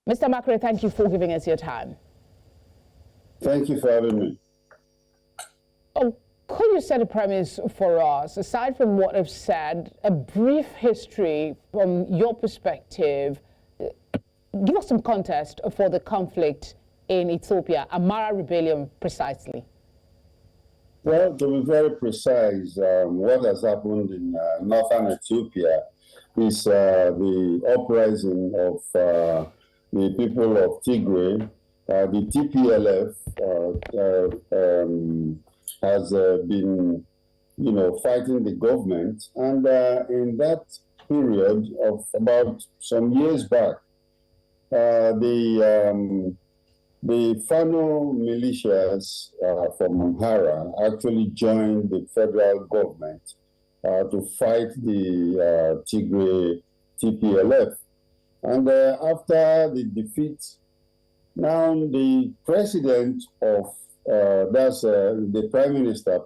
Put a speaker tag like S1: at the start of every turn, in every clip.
S1: Mr. Amachree, thank you for giving us your time.
S2: Thank you for having me.
S1: Oh, could you set a premise for us, aside from what I've said, a brief history from your perspective? Give us some context for the conflict in Ethiopia, Amhara rebellion precisely.
S2: Well, to be very precise, what has happened in northern Ethiopia is the uprising of the people of Tigray. The TPLF has been, fighting the government, and in that period of about some years back, the Fano militias from Amhara actually joined the federal government to fight the Tigray TPLF. And after the defeat, now the president of, the Prime Minister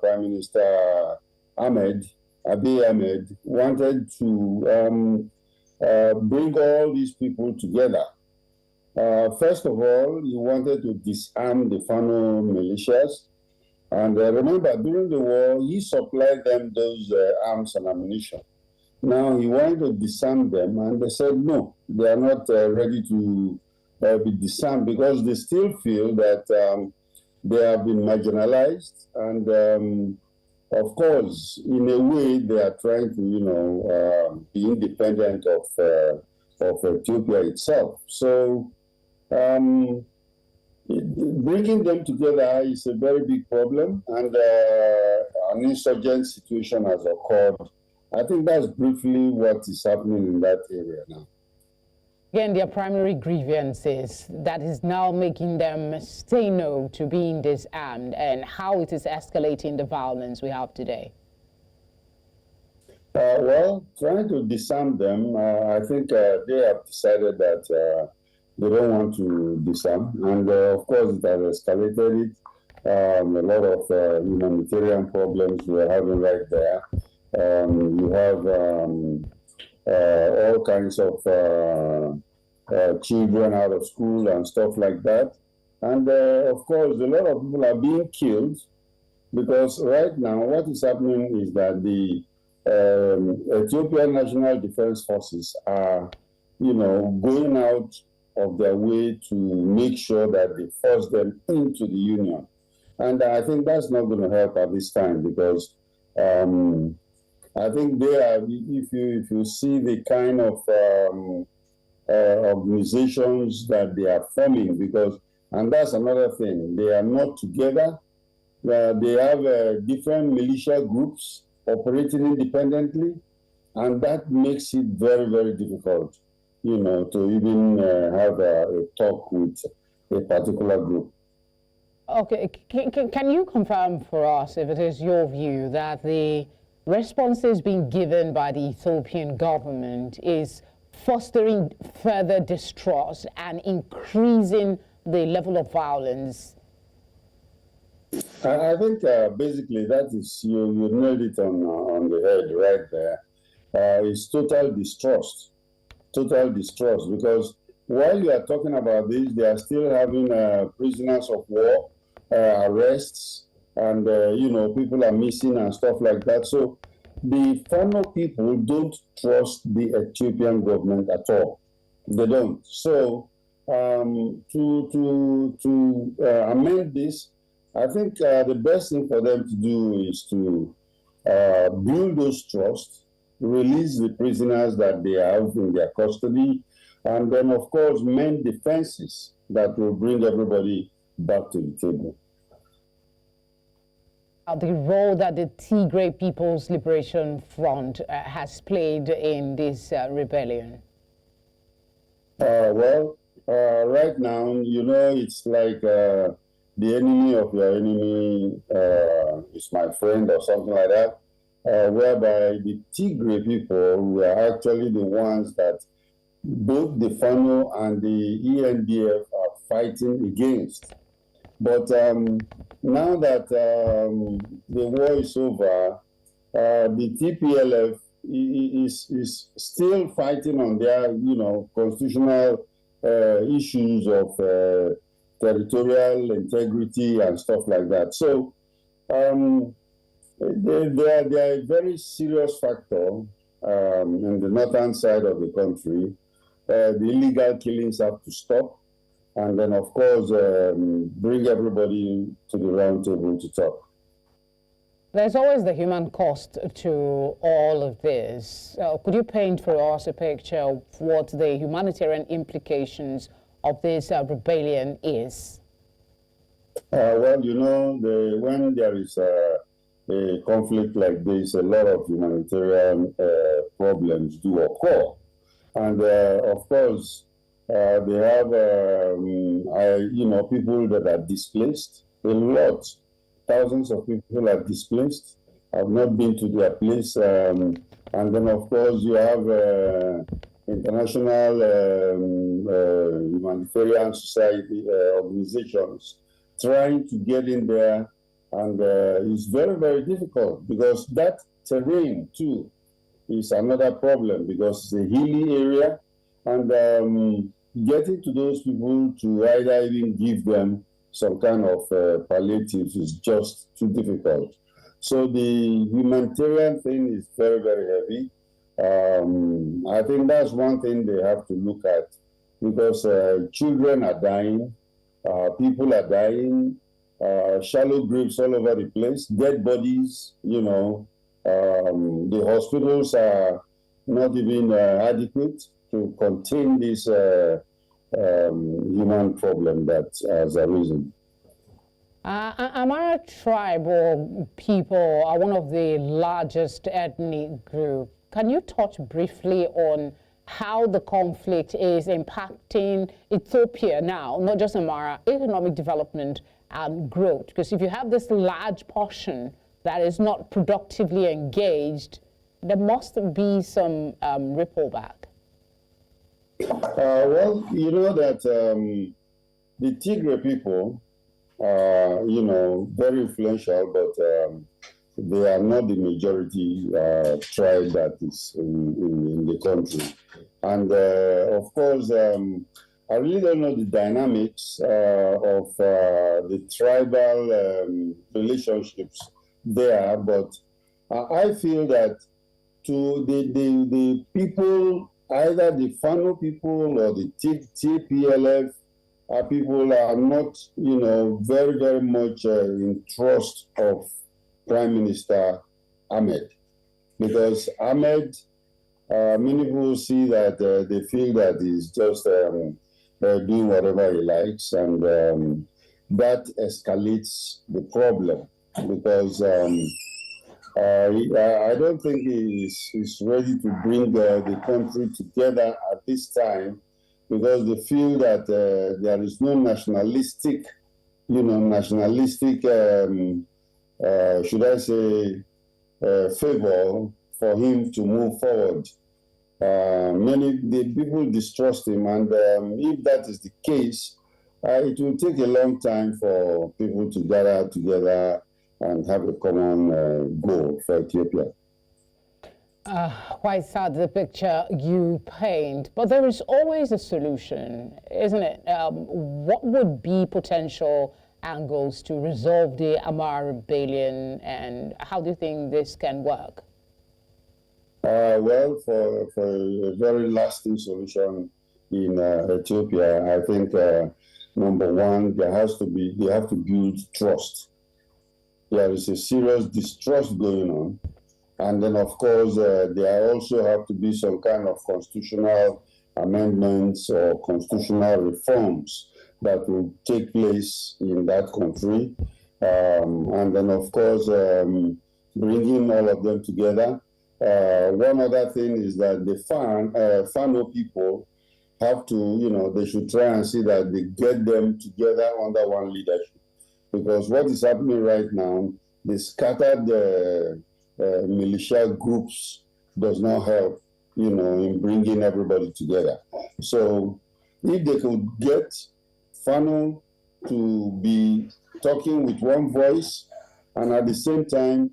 S2: Abiy Ahmed, wanted to bring all these people together. First of all, he wanted to disarm the Fano militias. And remember, during the war, he supplied them those arms and ammunition. Now, he wanted to disarm them, and they said no, they are not ready to be disarmed because they still feel that they have been marginalized. And of course, in a way, they are trying to, be independent of Ethiopia itself. So, bringing them together is a very big problem, and an insurgent situation has occurred. I think that's briefly what is happening in that area now.
S1: Again, their primary grievances that is now making them say no to being disarmed, and how it is escalating the violence we have today.
S2: Well, trying to disarm them, I think they have decided that they don't want to disarm, and of course it has escalated it. A lot of humanitarian problems we're having right there. You have all kinds of children out of school and stuff like that. And of course, a lot of people are being killed because right now what is happening is that the Ethiopian National Defense Forces are, going out of their way to make sure that they force them into the union. And I think that's not going to help at this time because I think they are, if you see the kind of organizations that they are forming, and that's another thing, they are not together. They have different militia groups operating independently, and that makes it very, very difficult, to even have a talk with a particular group.
S1: Okay, can you confirm for us, if it is your view, that the responses being given by the Ethiopian government is fostering further distrust and increasing the level of violence?
S2: I think basically that is, you nailed it on the head right there. It's total distrust, because while you are talking about this, they are still having prisoners of war, arrests, and people are missing and stuff like that. So the Fano people don't trust the Ethiopian government at all. They don't. So to amend this, I think the best thing for them to do is to build those trust, release the prisoners that they have in their custody, and then, of course, mend defenses that will bring everybody back to the table.
S1: The role that the Tigray People's Liberation Front has played in this rebellion?
S2: Right now, it's like the enemy of your enemy is my friend or something like that, whereby the Tigray people were actually the ones that both the Fano and the ENDF are fighting against. But now that the war is over, the TPLF is still fighting on their, constitutional issues of territorial integrity and stuff like that. So they are a very serious factor in the northern side of the country. The illegal killings have to stop, and then, of course, bring everybody to the round table to talk.
S1: There's always the human cost to all of this. Could you paint for us a picture of what the humanitarian implications of this rebellion is?
S2: Well, you know, when there is a conflict like this, a lot of humanitarian problems do occur. And of course, they have, people that are displaced, a lot. Thousands of people are displaced, have not been to their place. And then, of course, you have international humanitarian society organizations trying to get in there. And it's very, very difficult because that terrain, too, is another problem because it's a hilly area. And getting to those people to either even give them some kind of palliative is just too difficult. So the humanitarian thing is very, very heavy. I think that's one thing they have to look at because children are dying, people are dying, shallow graves all over the place, dead bodies, the hospitals are not even adequate to contain this human problem that has arisen.
S1: Amhara tribe or people are one of the largest ethnic group. Can you touch briefly on how the conflict is impacting Ethiopia now, not just Amhara, economic development and growth? Because if you have this large portion that is not productively engaged, there must be some ripple back.
S2: Well, you know that the Tigray people are, very influential, but they are not the majority tribe that is in the country. And of course, I really don't know the dynamics of the tribal relationships there, but I feel that to the people, either the Fano people or the TPLF people are not, very, very much in trust of Prime Minister Ahmed. Because Ahmed, many people see that they feel that he's just doing whatever he likes, and that escalates the problem. Because I don't think he's ready to bring the country together at this time, because they feel that there is no nationalistic, should I say, favor for him to move forward. Many the people distrust him, and if that is the case, it will take a long time for people to gather together and have a common goal for Ethiopia.
S1: Quite sad, the picture you paint, but there is always a solution, isn't it? What would be potential angles to resolve the Amhara rebellion, and how do you think this can work?
S2: Well, for a very lasting solution in Ethiopia, I think number one, they have to build trust. There is a serious distrust going on. And then, of course, there also have to be some kind of constitutional amendments or constitutional reforms that will take place in that country. And then, of course, bringing all of them together. One other thing is that the Fano people have to, they should try and see that they get them together under one leadership. Because what is happening right now, the scattered militia groups does not help, in bringing everybody together. So if they could get Fano to be talking with one voice, and at the same time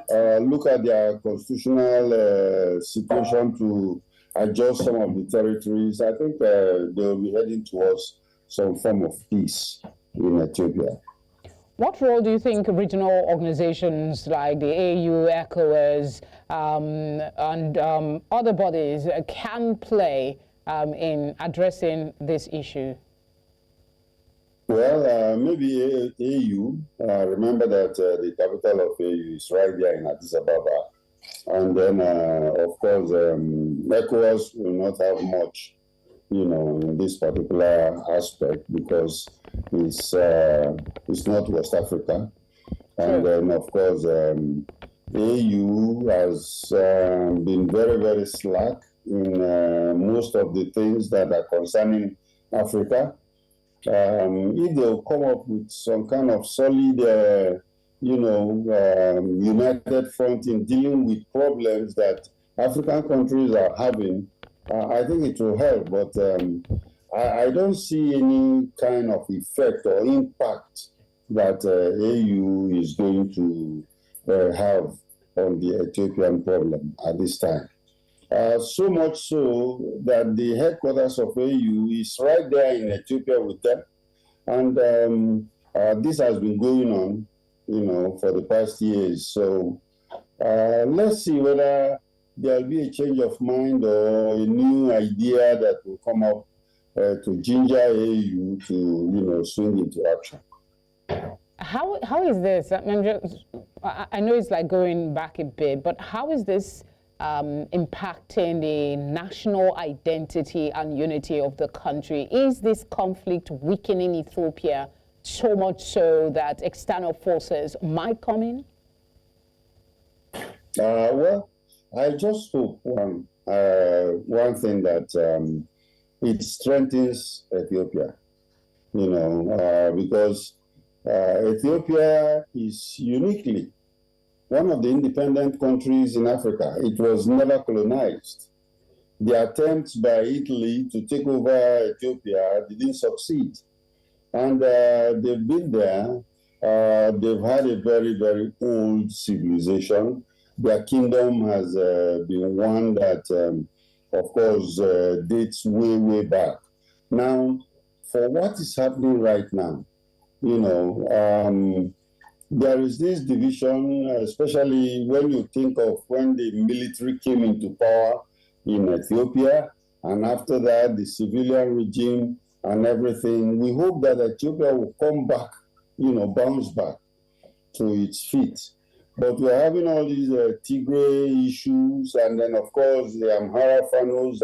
S2: look at their constitutional situation to adjust some of the territories, I think they'll be heading towards some form of peace in Ethiopia.
S1: What role do you think regional organizations like the AU, ECOWAS, and other bodies can play in addressing this issue?
S2: Well, maybe AU. Remember that the capital of AU is right there in Addis Ababa. And then, of course, ECOWAS will not have much, in this particular aspect because it's not West Africa. And then, of course, AU has been very, very slack in most of the things that are concerning Africa. If they'll come up with some kind of solid, united front in dealing with problems that African countries are having, I think it will help. But I don't see any kind of effect or impact that AU is going to have on the Ethiopian problem at this time. So much so that the headquarters of AU is right there in Ethiopia with them. And this has been going on, for the past years. So let's see whether there'll be a change of mind or a new idea that will come up to ginger AU to, swing into action.
S1: How is this? I know it's like going back a bit, but how is this impacting the national identity and unity of the country? Is this conflict weakening Ethiopia so much so that external forces might come in?
S2: Well, I just hope one thing that it strengthens Ethiopia, because Ethiopia is uniquely one of the independent countries in Africa. It was never colonized. The attempts by Italy to take over Ethiopia didn't succeed. And they've been there. They've had a very, very old civilization. Their kingdom has been one that, of course, dates way, way back. Now, for what is happening right now, there is this division, especially when you think of when the military came into power in Ethiopia, and after that, the civilian regime and everything. We hope that Ethiopia will come back, bounce back to its feet. But we're having all these Tigray issues, and then, of course, the Amhara Fanos,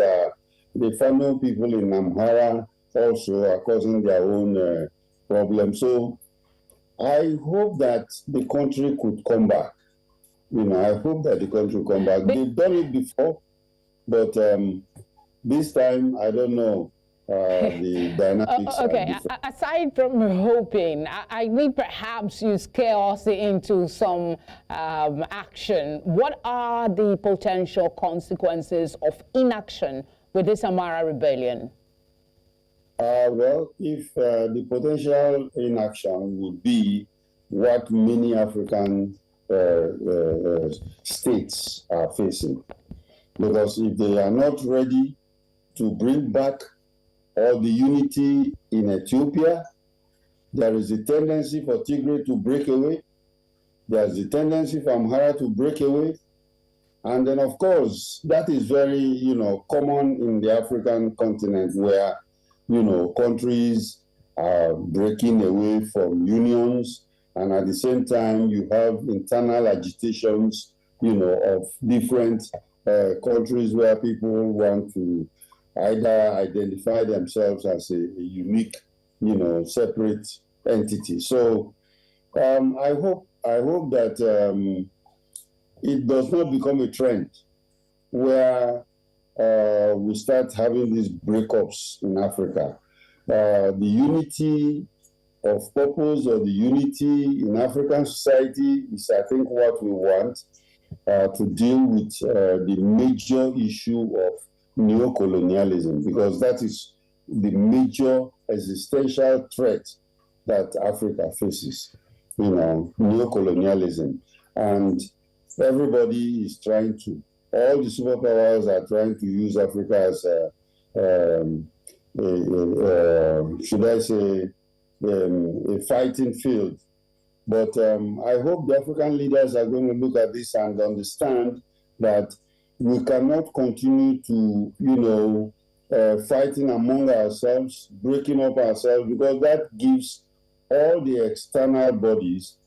S2: the Fano people in Amhara also are causing their own problems. So I hope that the country could come back. I hope that the country will come back. They've done it before, but this time, I don't know. The dynamics
S1: okay, aside from hoping, I need perhaps you scare us into some action. What are the potential consequences of inaction with this Amhara rebellion?
S2: Well, if the potential inaction would be what many African states are facing, because if they are not ready to bring back all the unity in Ethiopia, there is a tendency for Tigray to break away. There's a tendency for Amhara to break away. And then, of course, that is very, common in the African continent where, countries are breaking away from unions. And at the same time, you have internal agitations, of different countries where people want to either identify themselves as a unique, separate entity. So I hope that it does not become a trend where we start having these breakups in Africa. The unity of purpose or the unity in African society is, I think, what we want to deal with the major issue of neocolonialism, because that is the major existential threat that Africa faces, neocolonialism. And everybody is trying to all the superpowers are trying to use Africa as should I say, a fighting field. But I hope the African leaders are going to look at this and understand that we cannot continue to, fighting among ourselves, breaking up ourselves, because that gives all the external bodies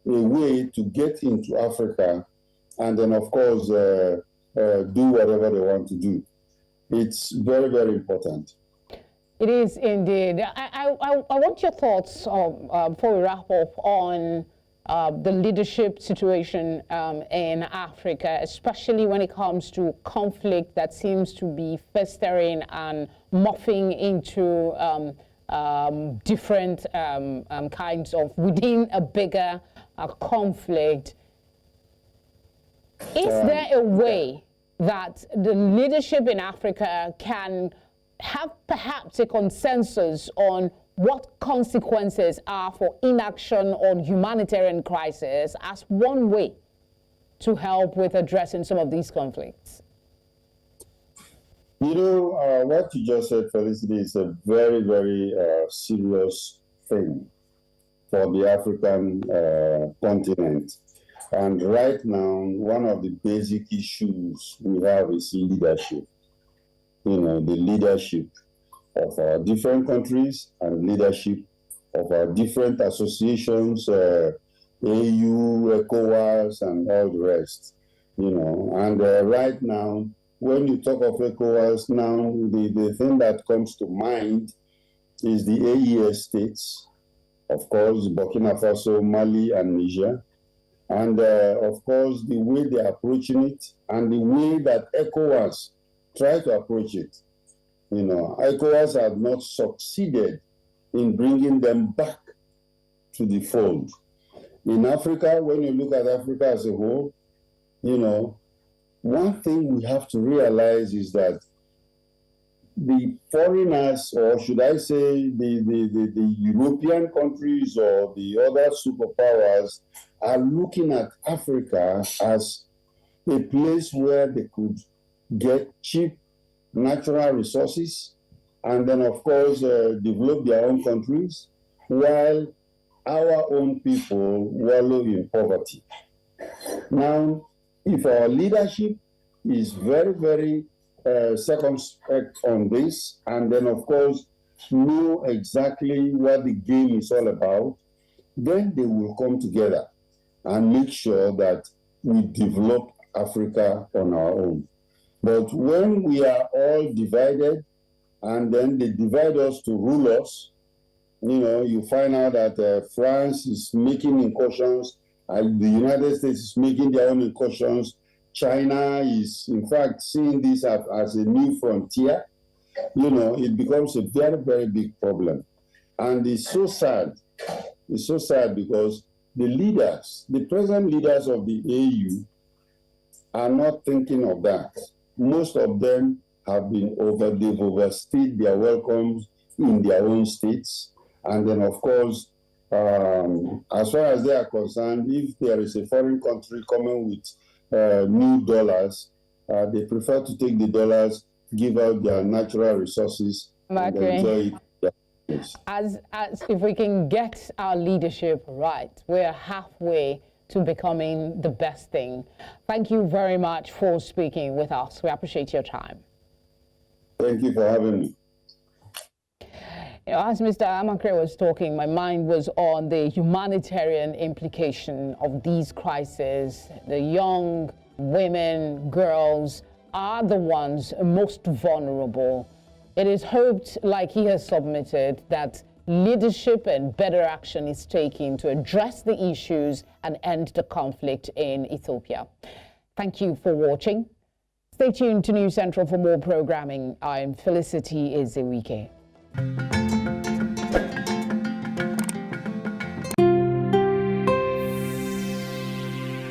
S2: a way to get into Africa and then, of course, do whatever they want to do. It's very, very important.
S1: It is indeed. I want your thoughts before we wrap up on the leadership situation in Africa, especially when it comes to conflict that seems to be festering and morphing into different kinds of within a bigger conflict. Is there a way that the leadership in Africa can have perhaps a consensus on what consequences are for inaction on humanitarian crisis as one way to help with addressing some of these conflicts?
S2: What you just said, Felicity, is a very, very serious thing for the African continent. And right now, one of the basic issues we have is leadership. The leadership of our different countries and leadership of our different associations, AU, ECOWAS, and all the rest. And right now, when you talk of ECOWAS now, the thing that comes to mind is the AES states, of course, Burkina Faso, Mali, and Niger. And of course, the way they're approaching it and the way that ECOWAS try to approach it. ECOWAS have not succeeded in bringing them back to the fold. In Africa, when you look at Africa as a whole, one thing we have to realize is that the foreigners, or should I say the European countries or the other superpowers, are looking at Africa as a place where they could get cheap natural resources and then, of course, develop their own countries while our own people wallow in poverty. Now, if our leadership is very, very circumspect on this, and then, of course, know exactly what the game is all about, then they will come together and make sure that we develop Africa on our own. But when we are all divided and then they divide us to rule us, you find out that France is making incursions, and the United States is making their own incursions. China is, in fact, seeing this as a new frontier. It becomes a very, very big problem. And it's so sad. It's so sad because the present leaders of the AU are not thinking of that. Most of them they've overstayed their welcomes in their own states. And then, of course, as far as they are concerned, if there is a foreign country coming with new dollars, they prefer to take the dollars, give out their natural resources, and enjoy it.
S1: As if we can get our leadership right, we're halfway to becoming the best thing. Thank you very much for speaking with us. We appreciate your time.
S2: Thank you for having me.
S1: As Mr. Amachree was talking, my mind was on the humanitarian implication of these crises. The young women, girls are the ones most vulnerable. It is hoped, like he has submitted, that leadership and better action is taken to address the issues and end the conflict in Ethiopia. Thank you for watching. Stay tuned to News Central for more programming. I'm Felicity Ezewike.